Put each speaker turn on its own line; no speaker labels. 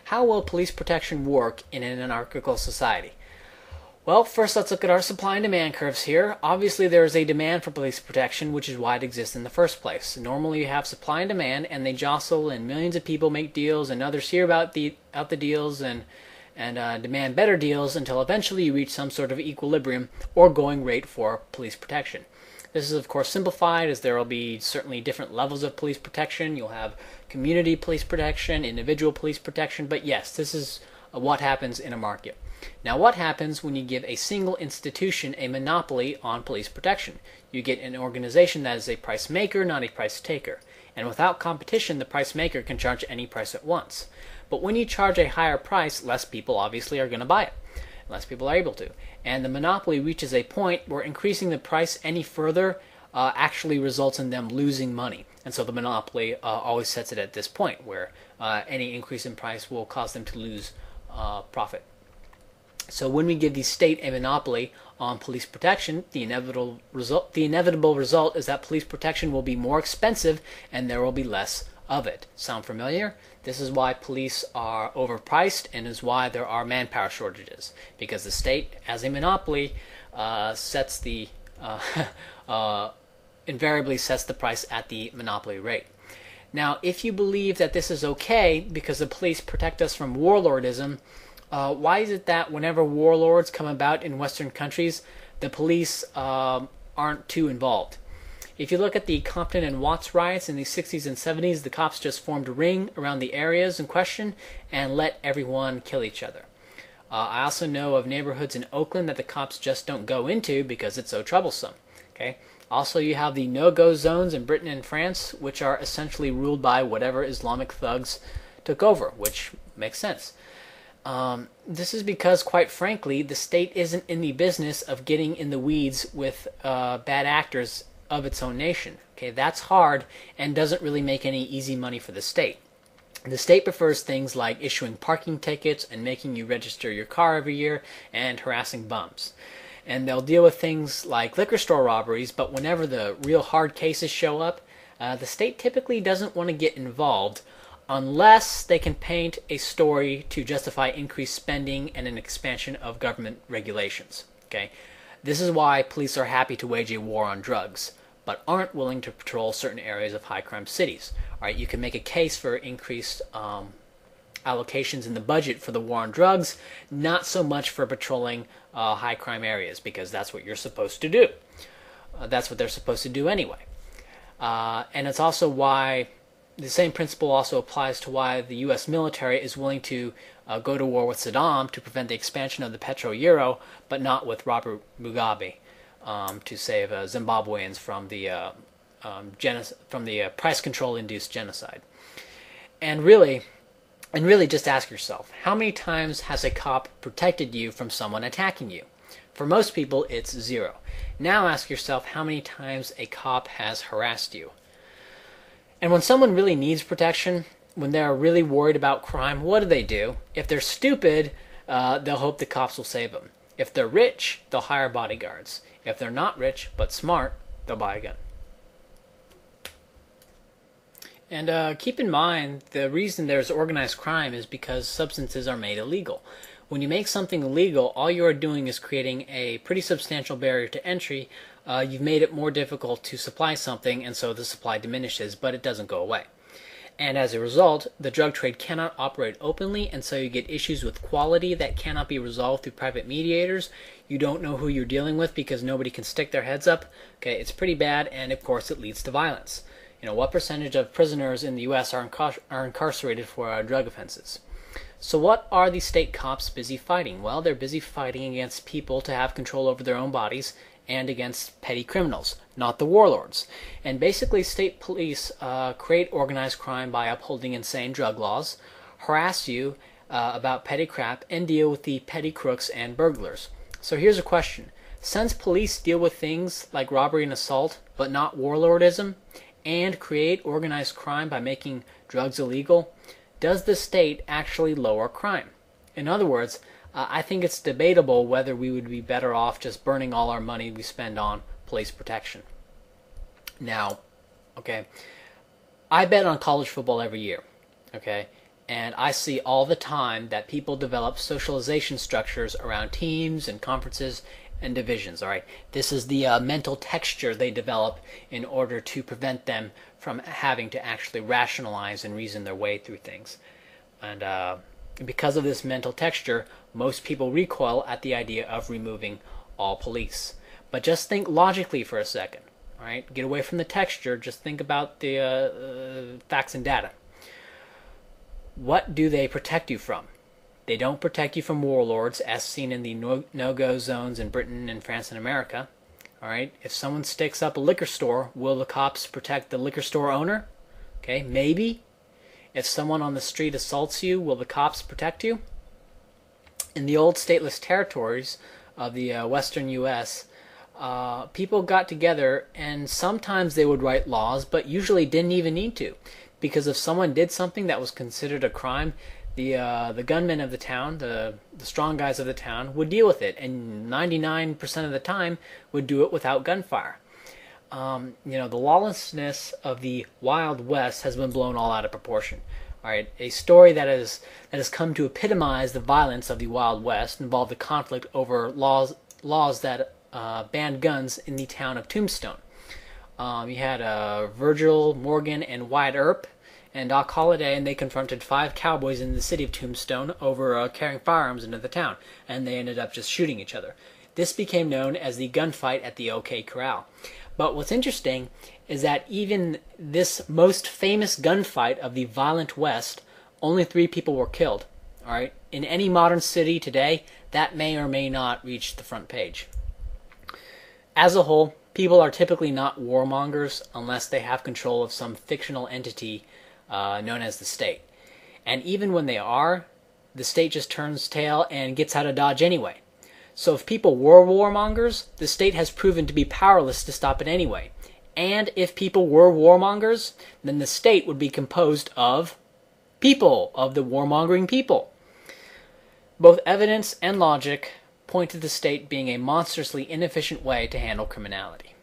How will police protection work in an anarchical society? Well, first let's look at our supply and demand curves here. Obviously there is a demand for police protection, which is why it exists in the first place. Normally you have supply and demand, and they jostle, and millions of people make deals, and others hear about the deals and demand better deals until eventually you reach some sort of equilibrium or going rate for police protection. This is of course simplified, as there will be certainly different levels of police protection. You'll have community police protection, individual police protection, but yes, this is what happens in a market. Now, what happens when you give a single institution a monopoly on police protection? You get an organization that is a price maker, not a price taker. And without competition, the price maker can charge any price at once. But when you charge a higher price, less people obviously are going to buy it. Less people are able to. And the monopoly reaches a point where increasing the price any further actually results in them losing money. And so the monopoly always sets it at this point where any increase in price will cause them to lose profit. So when we give the state a monopoly on police protection, the inevitable result is that police protection will be more expensive and there will be less of it. Sound familiar? This is why police are overpriced and is why there are manpower shortages, because the state, as a monopoly, invariably sets the price at the monopoly rate. Now, if you believe that this is okay because the police protect us from warlordism, why is it that whenever warlords come about in Western countries, the police aren't too involved? If you look at the Compton and Watts riots in the 60s and 70s, the cops just formed a ring around the areas in question and let everyone kill each other. I also know of neighborhoods in Oakland that the cops just don't go into because it's so troublesome. Okay. Also, you have the no-go zones in Britain and France, which are essentially ruled by whatever Islamic thugs took over, which makes sense. This is because, quite frankly, the state isn't in the business of getting in the weeds with bad actors of its own nation. Okay, that's hard and doesn't really make any easy money for the state. The state prefers things like issuing parking tickets and making you register your car every year and harassing bums. And they'll deal with things like liquor store robberies, but whenever the real hard cases show up, the state typically doesn't want to get involved unless they can paint a story to justify increased spending and an expansion of government regulations. Okay, this is why police are happy to wage a war on drugs, but aren't willing to patrol certain areas of high-crime cities. All right, you can make a case for increased allocations in the budget for the war on drugs, not so much for patrolling high-crime areas, because that's what you're supposed to do. That's what they're supposed to do anyway. And it's also why the same principle also applies to why the U.S. military is willing to go to war with Saddam to prevent the expansion of the petro-euro, but not with Robert Mugabe to save Zimbabweans from the price control-induced genocide. And really, just ask yourself, how many times has a cop protected you from someone attacking you? For most people, it's 0. Now ask yourself how many times a cop has harassed you. And when someone really needs protection, when they're really worried about crime, what do? If they're stupid, they'll hope the cops will save them. If they're rich, they'll hire bodyguards. If they're not rich, but smart, they'll buy a gun. And keep in mind, the reason there's organized crime is because substances are made illegal. When you make something illegal, all you are doing is creating a pretty substantial barrier to entry. You've made it more difficult to supply something, and so the supply diminishes, but it doesn't go away. And as a result, the drug trade cannot operate openly, and so you get issues with quality that cannot be resolved through private mediators. You don't know who you're dealing with because nobody can stick their heads up. Okay, it's pretty bad, and of course it leads to violence. You know, what percentage of prisoners in the U.S. are incarcerated for drug offenses? So what are the state cops busy fighting? Well, they're busy fighting against people to have control over their own bodies and against petty criminals, not the warlords. And basically, state police create organized crime by upholding insane drug laws, harass you about petty crap, and deal with the petty crooks and burglars. So here's a question. Since police deal with things like robbery and assault, but not warlordism, and create organized crime by making drugs illegal, does the state actually lower crime? In other words, I think it's debatable whether we would be better off just burning all our money we spend on police protection. Now, okay, I bet on college football every year, okay? And I see all the time that people develop socialization structures around teams and conferences and divisions. All right, this is the mental texture they develop in order to prevent them from having to actually rationalize and reason their way through things. And because of this mental texture, most people recoil at the idea of removing all police. But just think logically for a second. All right, get away from the texture. Just think about the facts and data. What do they protect you from? They don't protect you from warlords, as seen in the no-go zones in Britain and France and America. All right, if someone sticks up a liquor store, will the cops protect the liquor store owner? Okay, maybe. If someone on the street assaults you, will the cops protect you? In the old stateless territories of the western U.S., people got together and sometimes they would write laws, but usually didn't even need to. Because if someone did something that was considered a crime, the gunmen of the town, the strong guys of the town, would deal with it, and 99% of the time would do it without gunfire. The lawlessness of the Wild West has been blown all out of proportion. All right, a story that has come to epitomize the violence of the Wild West involved a conflict over laws that banned guns in the town of Tombstone. You had Virgil Morgan and Wyatt Earp and Doc Holliday, and they confronted 5 cowboys in the city of Tombstone over carrying firearms into the town, and they ended up just shooting each other. This became known as the gunfight at the OK Corral. But what's interesting is that even this most famous gunfight of the violent West, only 3 people were killed. All right, in any modern city today, that may or may not reach the front page. As a whole, people are typically not warmongers unless they have control of some fictional entity known as the state. And even when they are, the state just turns tail and gets out of Dodge anyway. So if people were warmongers, the state has proven to be powerless to stop it anyway. And if people were warmongers, then the state would be composed of people, of the warmongering people. Both evidence and logic point to the state being a monstrously inefficient way to handle criminality.